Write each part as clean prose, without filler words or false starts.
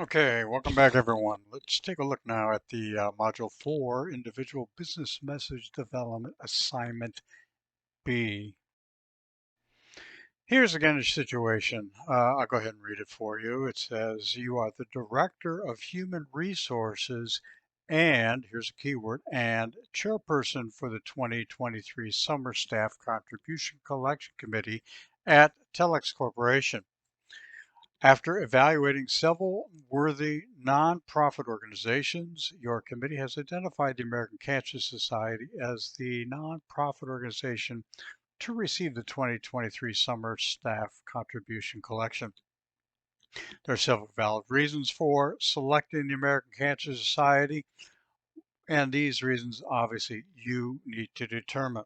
Okay, welcome back everyone. Let's take a look now at the Module 4, Individual Business Message Development Assignment B. Here's again a situation. I'll go ahead and read it for you. It says, you are the Director of Human Resources and, here's a keyword, and Chairperson for the 2023 Summer Staff Contribution Collection Committee at Telex Corporation. After evaluating several worthy nonprofit organizations, your committee has identified the American Cancer Society as the nonprofit organization to receive the 2023 Summer Staff Contribution Collection. There are several valid reasons for selecting the American Cancer Society, and these reasons obviously you need to determine.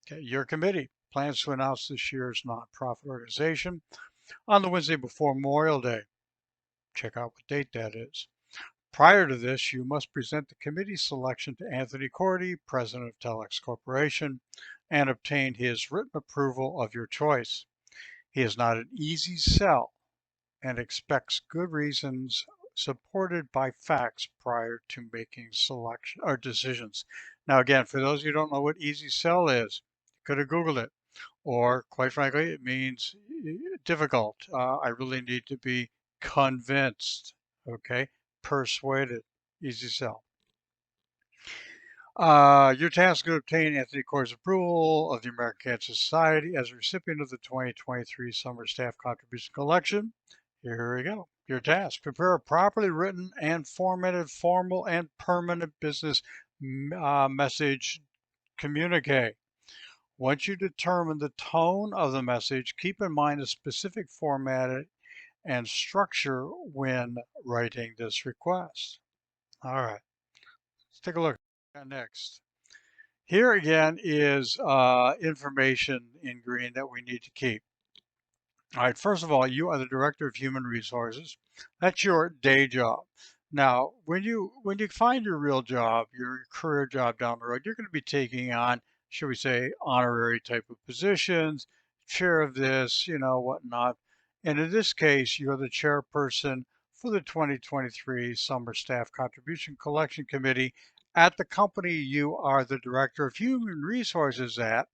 Okay, your committee plans to announce this year's nonprofit organization on the Wednesday before Memorial Day. Check out what date that is. Prior to this, you must present the committee selection to Anthony Cordy, president of Telex Corporation, and obtain his written approval of your choice. He is not an easy sell and expects good reasons supported by facts prior to making selection or decisions. Now, again, for those who don't know what easy sell is, you could have Googled it, or quite frankly, it means difficult. I really need to be convinced, okay? Persuaded, easy sell. Your task is to obtain Anthony Cordy's approval of the American Cancer Society as a recipient of the 2023 Summer Staff Contribution Collection. Here we go. Your task: prepare a properly written and formatted formal and permanent business message communique. Once you determine the tone of the message, keep in mind a specific format and structure when writing this request. All right, let's take a look next. Here again is information in green that we need to keep. All right, first of all, you are the Director of Human Resources. That's your day job. Now, when you find your real job, your career job down the road, you're going to be taking on, should we say, honorary type of positions, chair of this, whatnot. And in this case, you're the chairperson for the 2023 Summer Staff Contribution Collection Committee at the company you are the Director of Human Resources at,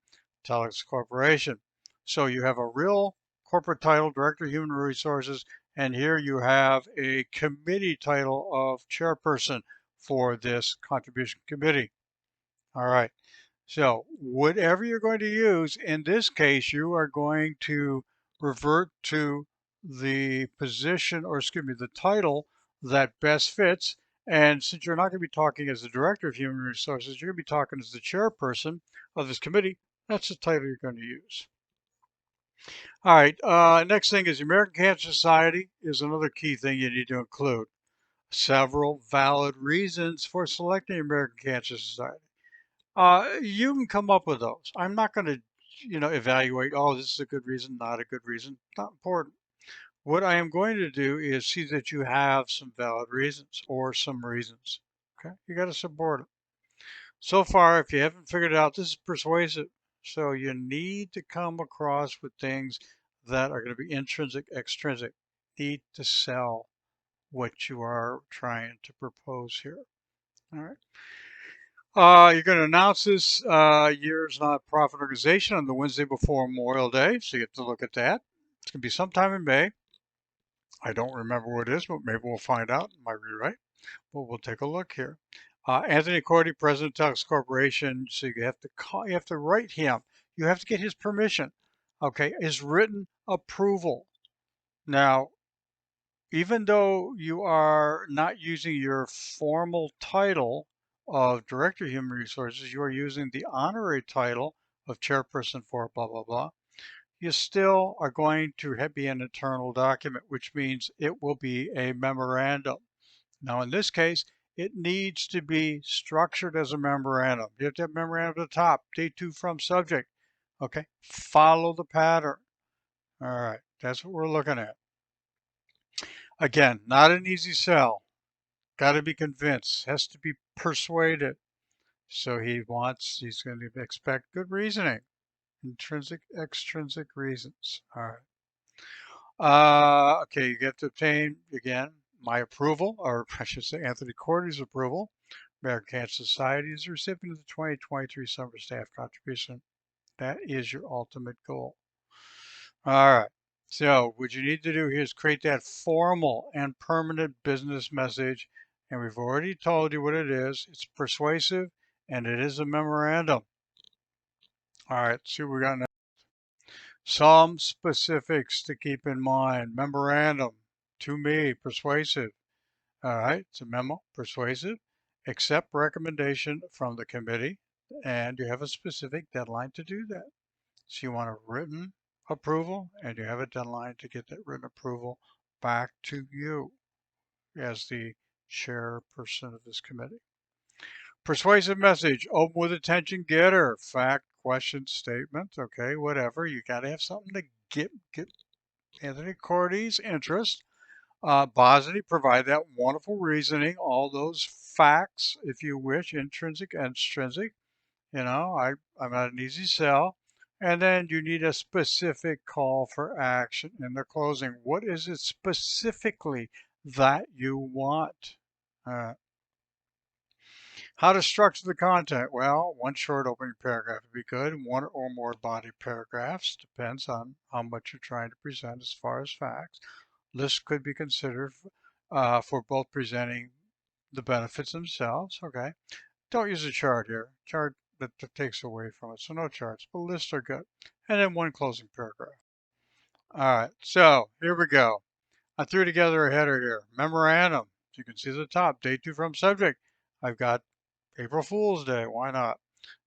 Telex Corporation. So you have a real corporate title, Director of Human Resources, and here you have a committee title of chairperson for this contribution committee. All right, so whatever you're going to use, in this case, you are going to revert to the position, or excuse me, the title that best fits. And since you're not going to be talking as the Director of Human Resources, you're going to be talking as the chairperson of this committee. That's the title you're going to use. All right, next thing is the American Cancer Society is another key thing you need to include. Several valid reasons for selecting the American Cancer Society. You can come up with those. I'm not going to, evaluate, oh, this is a good reason, not a good reason. Not important. What I am going to do is see that you have some valid reasons or some reasons. Okay, you got to support it. So far, if you haven't figured it out, this is persuasive. So you need to come across with things that are going to be intrinsic, extrinsic. Need to sell what you are trying to propose here. All right. You're going to announce this year's nonprofit organization on the Wednesday before Memorial Day, so you have to look at that. It's going to be sometime in May. I don't remember what it is, but maybe we'll find out in my rewrite. But we'll take a look here. Anthony Cordy, President of Telex Corporation. So you have to call, you have to write him. You have to get his permission. Okay, his written approval. Now, even though you are not using your formal title of Director of Human Resources, you are using the honorary title of Chairperson for blah, blah, blah. You still are going to be an internal document, which means it will be a memorandum. Now, in this case, it needs to be structured as a memorandum. You have to have memorandum at the top, date to, from, subject. Okay, follow the pattern. All right, that's what we're looking at. Again, not an easy sell. Got to be convinced, has to be persuaded. So he's going to expect good reasoning, intrinsic, extrinsic reasons. All right. Okay, you get to obtain, again, my approval, or I should say Anthony Cordy's approval. American Cancer Society is the recipient of the 2023 Summer Staff Contribution. That is your ultimate goal. All right. So what you need to do here is create that formal and permanent business message. And we've already told you what it is. It's persuasive and it is a memorandum. All right, see what we got now. Some specifics to keep in mind. Memorandum, to me, persuasive. All right, it's a memo, persuasive. Accept recommendation from the committee, and you have a specific deadline to do that. So you want a written approval, and you have a deadline to get that written approval back to you as the chairperson of this committee. Persuasive message, open with attention getter, fact, question, statement, okay, whatever. You got to have something to get Anthony Cordy's interest. Bosity, provide that wonderful reasoning, all those facts, if you wish, intrinsic and extrinsic. You know, I'm not an easy sell. And then you need a specific call for action in the closing. What is it specifically that you want? How to structure the content? Well, one short opening paragraph would be good. One or more body paragraphs, depends on how much you're trying to present as far as facts. Lists could be considered for both presenting the benefits themselves. Okay. Don't use a chart here. Chart that takes away from it. So no charts, but lists are good. And then one closing paragraph. All right. So here we go. I threw together a header here. Memorandum. You can see the top. Date to from subject. I've got April Fool's Day. Why not?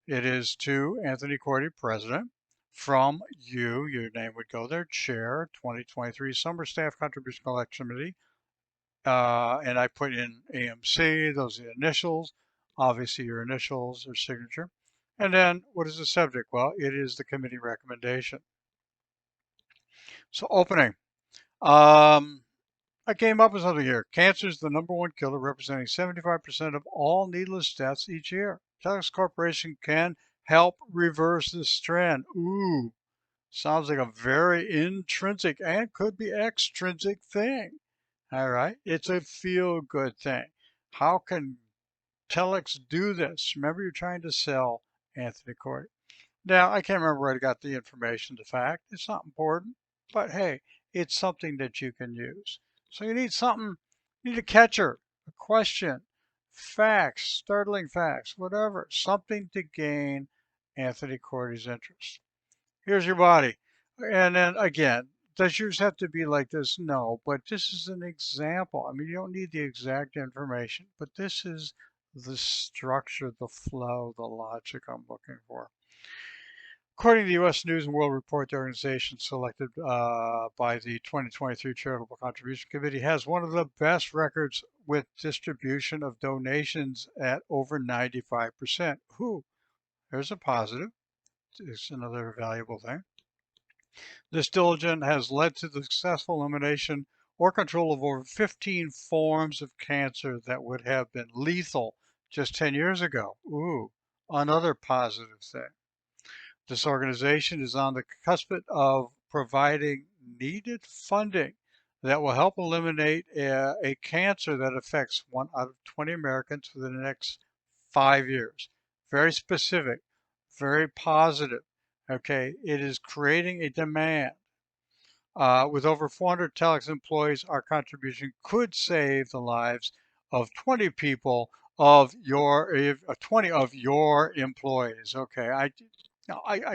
It is to Anthony Cordy, President. From you, your name would go there, Chair, 2023 Summer Staff Contribution Collection Committee. And I put in AMC, those are the initials, obviously your initials or signature. And then what is the subject? Well, it is the committee recommendation. So opening. I came up with something here. Cancer is the #1 killer, representing 75% of all needless deaths each year. Telex Corporation can help reverse this trend. Ooh, sounds like a very intrinsic and could be extrinsic thing. All right, it's a feel-good thing. How can Telex do this? Remember, you're trying to sell Anthony Cordy. Now, I can't remember where I got the information, the fact. It's not important, but hey, it's something that you can use. So you need something, you need a catcher, a question, facts, startling facts, whatever, something to gain Anthony Cordy's interest. Here's your body. And then again, does yours have to be like this? No, but this is an example. I mean, you don't need the exact information, but this is the structure, the flow, the logic I'm looking for. According to the U.S. News and World Report, the organization selected by the 2023 Charitable Contribution Committee has one of the best records with distribution of donations at over 95%. Whew, there's a positive. It's another valuable thing. This diligence has led to the successful elimination or control of over 15 forms of cancer that would have been lethal just 10 years ago. Ooh, another positive thing. This organization is on the cusp of providing needed funding that will help eliminate a cancer that affects 1 out of 20 Americans for the next 5 years. Very specific, very positive. Okay, it is creating a demand. With over 400 Telex employees, our contribution could save the lives of 20 people of your 20 of your employees. Okay, I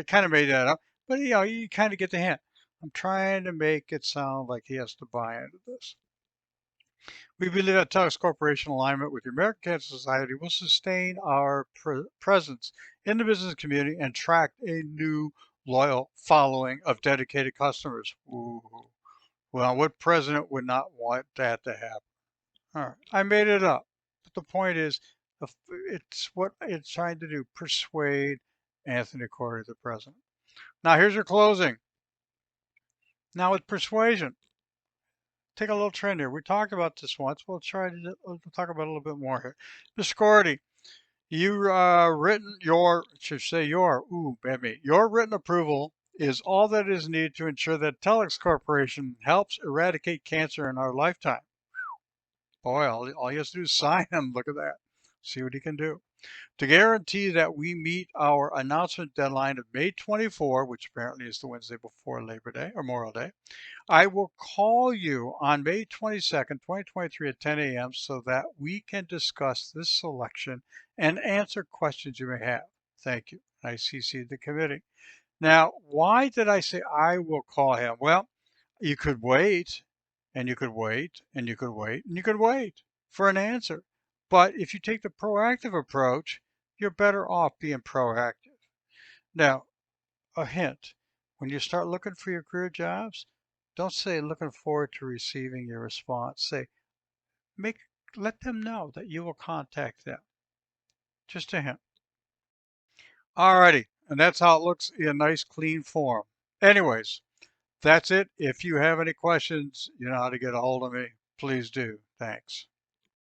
kind of made that up, but you kind of get the hint. I'm trying to make it sound like he has to buy into this. We believe that Telex Corporation alignment with the American Cancer Society will sustain our presence in the business community and attract a new loyal following of dedicated customers. Ooh. Well, what president would not want that to happen? All right, I made it up. But the point is, it's what it's trying to do, persuade Anthony Cordy, the president. Now, here's your closing. Now, with persuasion, take a little trend here. We talked about this once. We'll talk about it a little bit more here. Mr. Cordy, you written your, should say your, ooh, bad me, your written approval is all that is needed to ensure that Telex Corporation helps eradicate cancer in our lifetime. Boy, all he has to do is sign him. Look at that. See what he can do. To guarantee that we meet our announcement deadline of May 24, which apparently is the Wednesday before Labor Day or Memorial Day, I will call you on May 22nd, 2023 at 10 a.m. so that we can discuss this selection and answer questions you may have. Thank you. I CC'd the committee. Now, why did I say I will call him? Well, you could wait and you could wait and you could wait and you could wait for an answer. But if you take the proactive approach, you're better off being proactive. Now, a hint, when you start looking for your career jobs, don't say looking forward to receiving your response. Say, let them know that you will contact them. Just a hint. Alrighty, and that's how it looks in nice clean form. Anyways, that's it. If you have any questions, you know how to get a hold of me. Please do. Thanks.